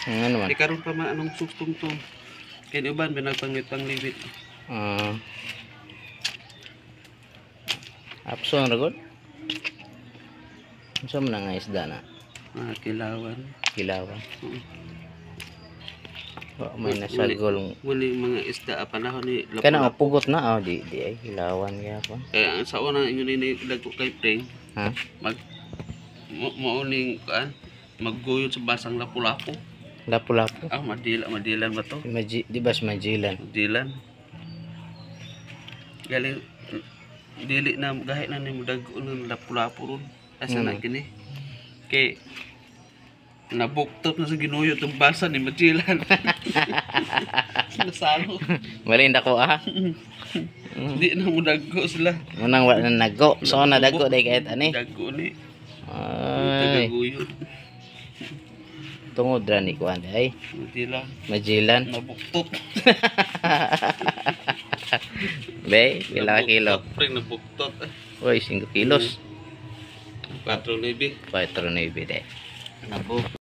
Ano man? Di karon pa man anong sustong to. Kaya uban pinagpanglit-panglibit. Apson ra gud. Unsa man nga isda na? Kilawan. Kilawan. Oo. Wa may nasagol. Muli mga isda panahon ni Kana pugot na di ay kilawan gyapon. Kaya sa una inyo ni dagko kay pre. Ha? Mauning kuan magguyod sa basang lapu-lapu. Lapu-lapu. Madilan ba to? Di ba Majilan? Madilan. Galing dili na gahi na ni dagko ng lapu-lapu ron. Asa na kini? Kay nabuktot na sa ginuyo itong basa ni Majilan. Nasalo. Marin dako Hindi na mo dagko sila. Munang wala na naggo. So na dagko day kahit ani. Dagko ni. Ay. Tagaguyod. Tungod ra ni kuan ay. Majilan. Nabuktot. Be, pila ka kilo? Pre nabuktot. Oy, 5 kilos. 4.9. 4.9 de. Nabuk.